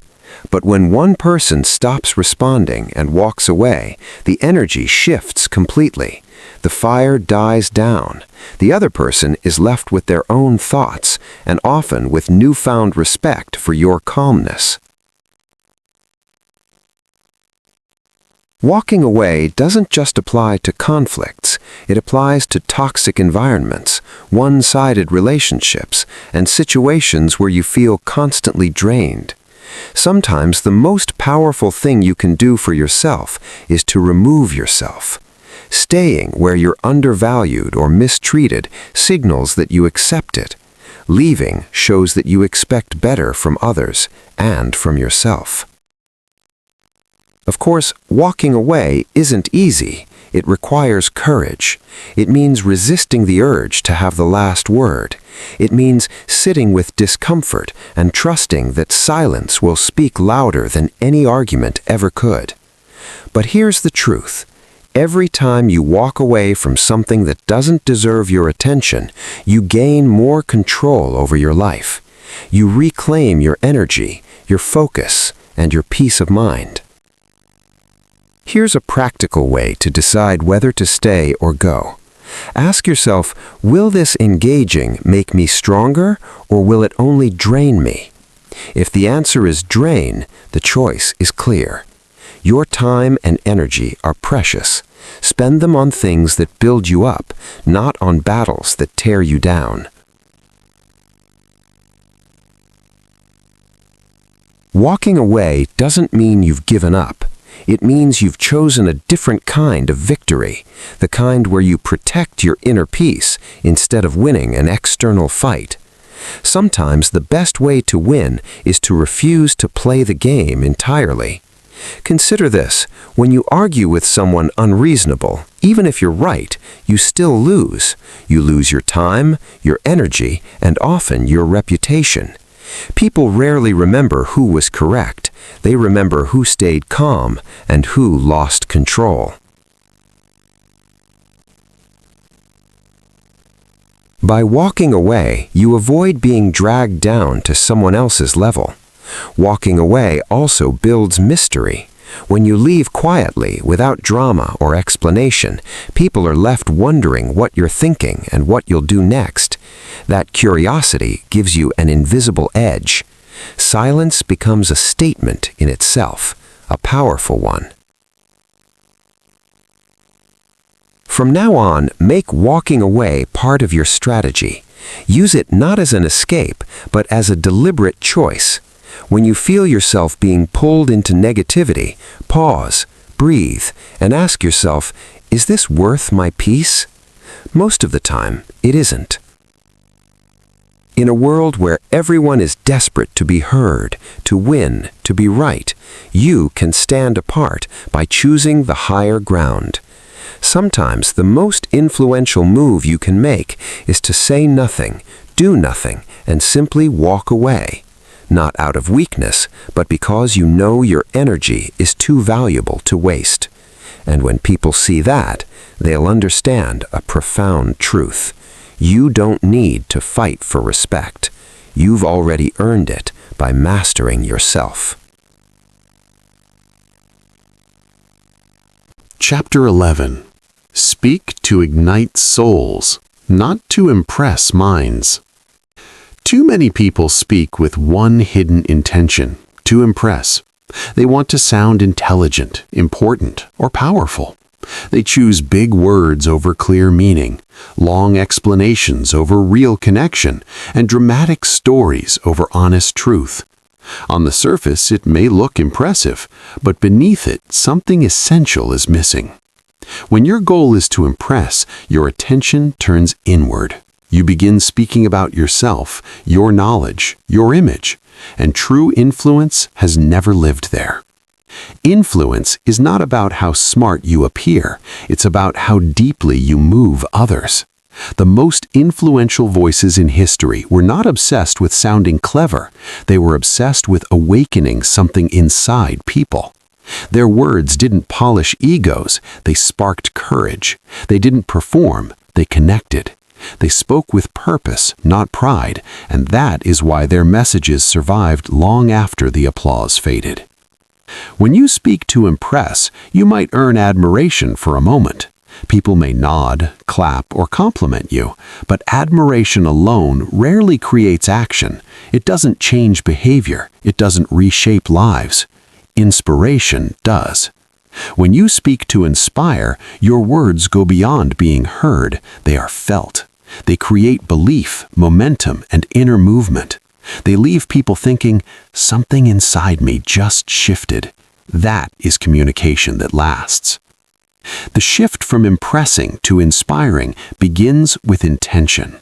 But when one person stops responding and walks away, the energy shifts completely. The fire dies down. The other person is left with their own thoughts, and often with newfound respect for your calmness. Walking away doesn't just apply to conflicts. It applies to toxic environments, one-sided relationships, and situations where you feel constantly drained. Sometimes the most powerful thing you can do for yourself is to remove yourself. Staying where you're undervalued or mistreated signals that you accept it. Leaving shows that you expect better from others and from yourself. Of course, walking away isn't easy. It requires courage. It means resisting the urge to have the last word. It means sitting with discomfort and trusting that silence will speak louder than any argument ever could. But here's the truth. Every time you walk away from something that doesn't deserve your attention, you gain more control over your life. You reclaim your energy, your focus, and your peace of mind. Here's a practical way to decide whether to stay or go. Ask yourself, will this engaging make me stronger, or will it only drain me? If the answer is drain, the choice is clear. Your time and energy are precious. Spend them on things that build you up, not on battles that tear you down. Walking away doesn't mean you've given up. It means you've chosen a different kind of victory, the kind where you protect your inner peace instead of winning an external fight. Sometimes the best way to win is to refuse to play the game entirely. Consider this: when you argue with someone unreasonable, even if you're right, you still lose. You lose your time, your energy, and often your reputation. People rarely remember who was correct. They remember who stayed calm and who lost control. By walking away, you avoid being dragged down to someone else's level. Walking away also builds mystery. When you leave quietly, without drama or explanation, people are left wondering what you're thinking and what you'll do next. That curiosity gives you an invisible edge. Silence becomes a statement in itself, a powerful one. From now on, make walking away part of your strategy. Use it not as an escape, but as a deliberate choice. When you feel yourself being pulled into negativity, pause, breathe, and ask yourself, is this worth my peace? Most of the time, it isn't. In a world where everyone is desperate to be heard, to win, to be right, you can stand apart by choosing the higher ground. Sometimes the most influential move you can make is to say nothing, do nothing, and simply walk away. Not out of weakness, but because you know your energy is too valuable to waste. And when people see that, they'll understand a profound truth. You don't need to fight for respect. You've already earned it by mastering yourself. Chapter 11. Speak to ignite souls, not to impress minds. Too many people speak with one hidden intention: to impress. They want to sound intelligent, important, or powerful. They choose big words over clear meaning, long explanations over real connection, and dramatic stories over honest truth. On the surface, it may look impressive, but beneath it, something essential is missing. When your goal is to impress, your attention turns inward. You begin speaking about yourself, your knowledge, your image, and true influence has never lived there. Influence is not about how smart you appear, it's about how deeply you move others. The most influential voices in history were not obsessed with sounding clever, they were obsessed with awakening something inside people. Their words didn't polish egos, they sparked courage. They didn't perform, they connected. They spoke with purpose, not pride, and that is why their messages survived long after the applause faded. When you speak to impress, you might earn admiration for a moment. People may nod, clap, or compliment you, but admiration alone rarely creates action. It doesn't change behavior, it doesn't reshape lives. Inspiration does. When you speak to inspire, your words go beyond being heard, they are felt. They create belief, momentum, and inner movement. They leave people thinking, something inside me just shifted. That is communication that lasts. The shift from impressing to inspiring begins with intention.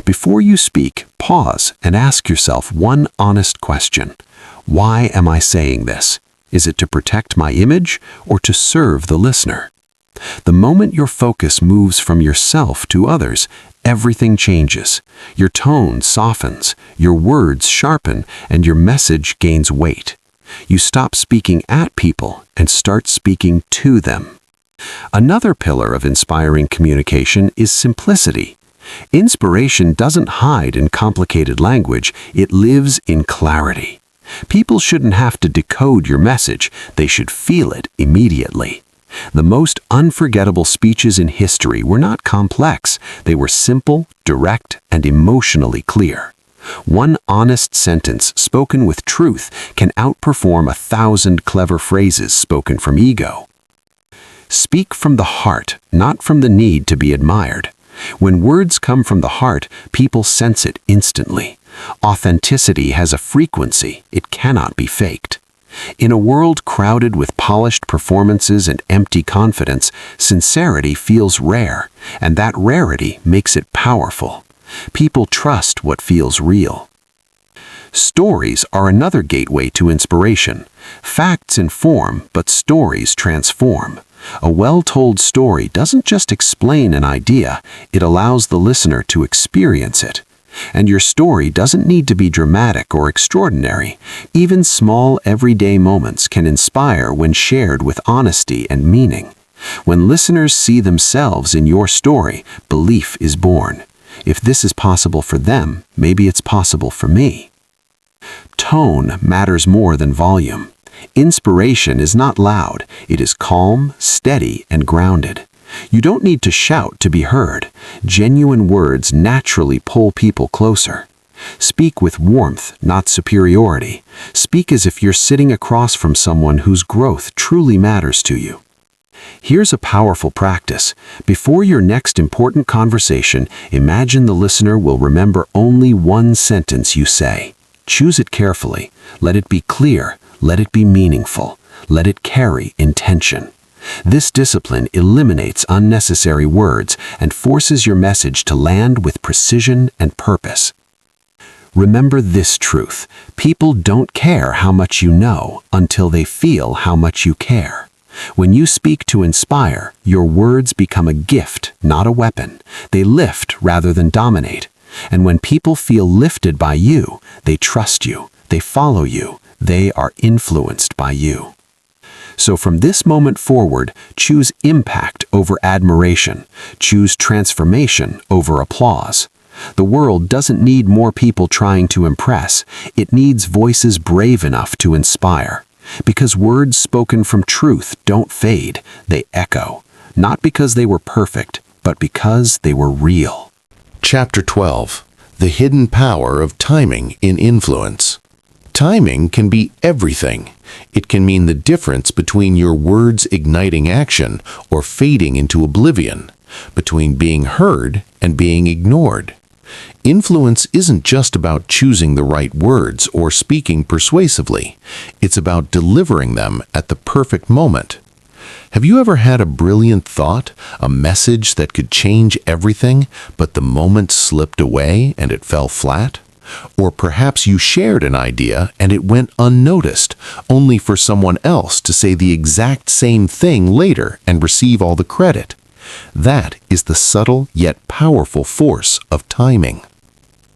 Before you speak, pause and ask yourself one honest question. Why am I saying this? Is it to protect my image or to serve the listener? The moment your focus moves from yourself to others, everything changes. Your tone softens, your words sharpen, and your message gains weight. You stop speaking at people and start speaking to them. Another pillar of inspiring communication is simplicity. Inspiration doesn't hide in complicated language, it lives in clarity. People shouldn't have to decode your message, they should feel it immediately. The most unforgettable speeches in history were not complex, they were simple, direct, and emotionally clear. One honest sentence spoken with truth can outperform 1,000 clever phrases spoken from ego. Speak from the heart, not from the need to be admired. When words come from the heart, people sense it instantly. Authenticity has a frequency, it cannot be faked. In a world crowded with polished performances and empty confidence, sincerity feels rare, and that rarity makes it powerful. People trust what feels real. Stories are another gateway to inspiration. Facts inform, but stories transform. A well-told story doesn't just explain an idea, it allows the listener to experience it. And your story doesn't need to be dramatic or extraordinary. Even small, everyday moments can inspire when shared with honesty and meaning. When listeners see themselves in your story, belief is born. If this is possible for them, maybe it's possible for me. Tone matters more than volume. Inspiration is not loud, it is calm, steady, and grounded. You don't need to shout to be heard. Genuine words naturally pull people closer. Speak with warmth, not superiority. Speak as if you're sitting across from someone whose growth truly matters to you. Here's a powerful practice. Before your next important conversation, imagine the listener will remember only one sentence you say. Choose it carefully. Let it be clear. Let it be meaningful. Let it carry intention. This discipline eliminates unnecessary words and forces your message to land with precision and purpose. Remember this truth: people don't care how much you know until they feel how much you care. When you speak to inspire, your words become a gift, not a weapon. They lift rather than dominate. And when people feel lifted by you, they trust you, they follow you, they are influenced by you. So from this moment forward, choose impact over admiration. Choose transformation over applause. The world doesn't need more people trying to impress. It needs voices brave enough to inspire. Because words spoken from truth don't fade, they echo. Not because they were perfect, but because they were real. Chapter 12. The Hidden Power of Timing in Influence. Timing can be everything. It can mean the difference between your words igniting action or fading into oblivion, between being heard and being ignored. Influence isn't just about choosing the right words or speaking persuasively. It's about delivering them at the perfect moment. Have you ever had a brilliant thought, a message that could change everything, but the moment slipped away and it fell flat? Or perhaps you shared an idea and it went unnoticed, only for someone else to say the exact same thing later and receive all the credit. That is the subtle yet powerful force of timing.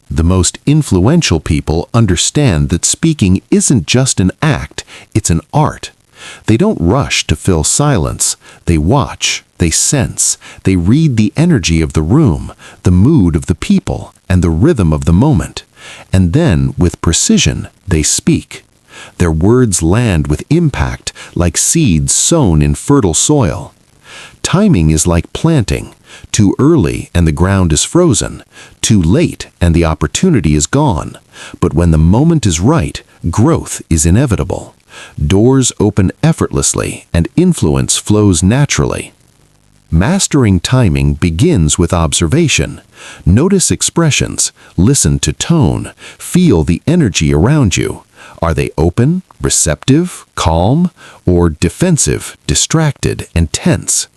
The most influential people understand that speaking isn't just an act, it's an art. They don't rush to fill silence. They watch, they sense, they read the energy of the room, the mood of the people, and the rhythm of the moment. And then, with precision, they speak. Their words land with impact, like seeds sown in fertile soil. Timing is like planting. Too early and the ground is frozen. Too late and the opportunity is gone. But when the moment is right, growth is inevitable. Doors open effortlessly and influence flows naturally. Mastering timing begins with observation. Notice expressions, listen to tone, feel the energy around you. Are they open, receptive, calm, or defensive, distracted, and tense?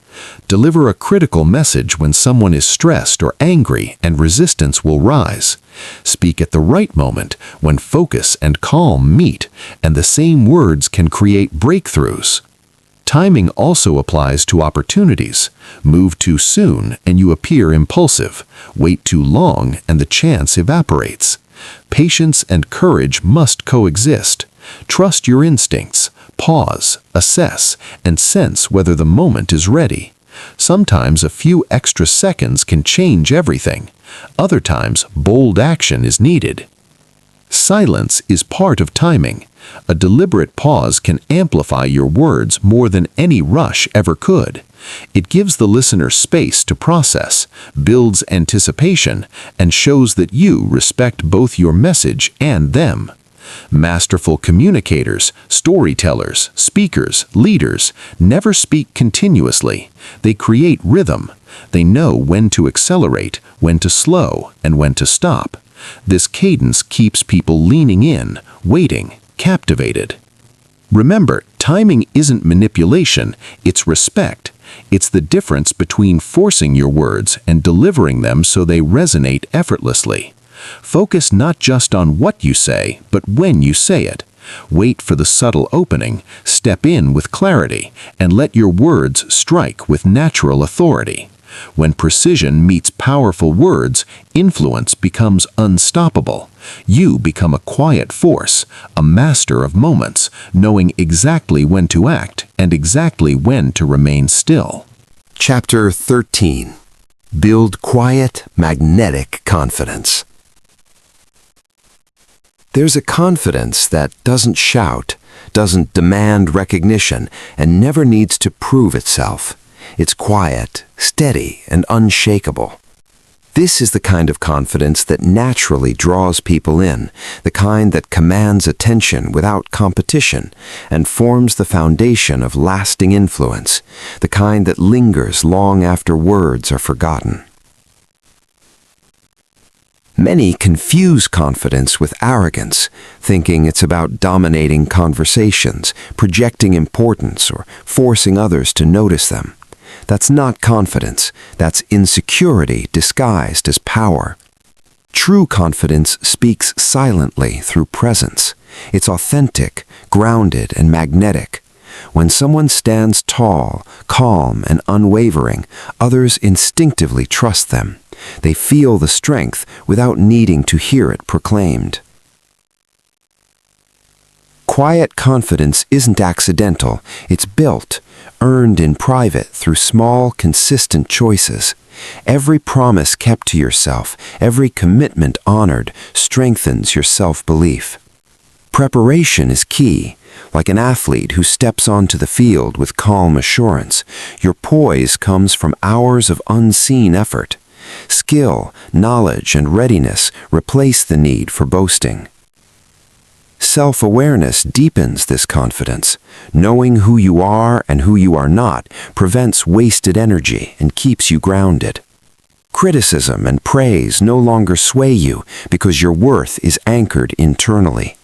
Deliver a critical message when someone is stressed or angry and resistance will rise. Speak at the right moment when focus and calm meet, and the same words can create breakthroughs. Timing also applies to opportunities. Move too soon and you appear impulsive. Wait too long and the chance evaporates. Patience and courage must coexist. Trust your instincts. Pause, assess, and sense whether the moment is ready. Sometimes a few extra seconds can change everything. Other times, bold action is needed. Silence is part of timing. A deliberate pause can amplify your words more than any rush ever could. It gives the listener space to process, builds anticipation, and shows that you respect both your message and them. Masterful communicators, storytellers, speakers, leaders never speak continuously. They create rhythm. They know when to accelerate, when to slow, and when to stop. This cadence keeps people leaning in, waiting, captivated. Remember, timing isn't manipulation, it's respect. It's the difference between forcing your words and delivering them so they resonate effortlessly. Focus not just on what you say, but when you say it. Wait for the subtle opening, step in with clarity, and let your words strike with natural authority. When precision meets powerful words, influence becomes unstoppable. You become a quiet force, a master of moments, knowing exactly when to act and exactly when to remain still. Chapter 13. Build quiet, magnetic confidence. There's a confidence that doesn't shout, doesn't demand recognition, and never needs to prove itself. It's quiet, steady, and unshakable. This is the kind of confidence that naturally draws people in, the kind that commands attention without competition, and forms the foundation of lasting influence, the kind that lingers long after words are forgotten. Many confuse confidence with arrogance, thinking it's about dominating conversations, projecting importance, or forcing others to notice them. That's not confidence, that's insecurity disguised as power. True confidence speaks silently through presence. It's authentic, grounded, and magnetic. When someone stands tall, calm, and unwavering, others instinctively trust them. They feel the strength without needing to hear it proclaimed. Quiet confidence isn't accidental, it's built, earned in private through small, consistent choices. Every promise kept to yourself, every commitment honored, strengthens your self-belief. Preparation is key. Like an athlete who steps onto the field with calm assurance, your poise comes from hours of unseen effort. Skill, knowledge, and readiness replace the need for boasting. Self-awareness deepens this confidence. Knowing who you are and who you are not prevents wasted energy and keeps you grounded. Criticism and praise no longer sway you because your worth is anchored internally.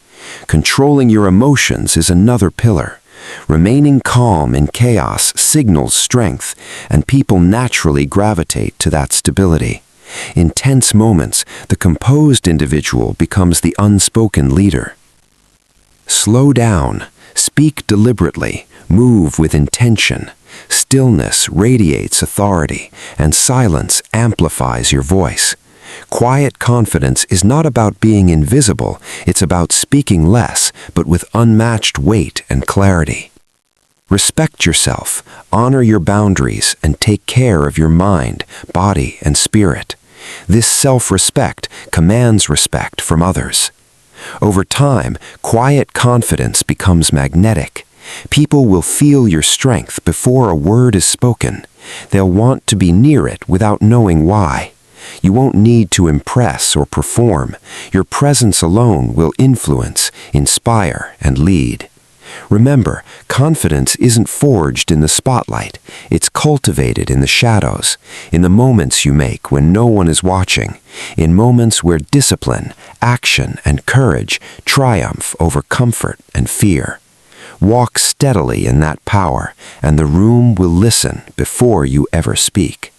Controlling your emotions is another pillar. Remaining calm in chaos signals strength, and people naturally gravitate to that stability. In tense moments, the composed individual becomes the unspoken leader. Slow down, speak deliberately, move with intention. Stillness radiates authority, and silence amplifies your voice. Quiet confidence is not about being invisible, it's about speaking less, but with unmatched weight and clarity. Respect yourself, honor your boundaries, and take care of your mind, body, and spirit. This self-respect commands respect from others. Over time, quiet confidence becomes magnetic. People will feel your strength before a word is spoken. They'll want to be near it without knowing why. You won't need to impress or perform. Your presence alone will influence, inspire, and lead. Remember, confidence isn't forged in the spotlight. It's cultivated in the shadows, in the moments you make when no one is watching, in moments where discipline, action, and courage triumph over comfort and fear. Walk steadily in that power, and the room will listen before you ever speak.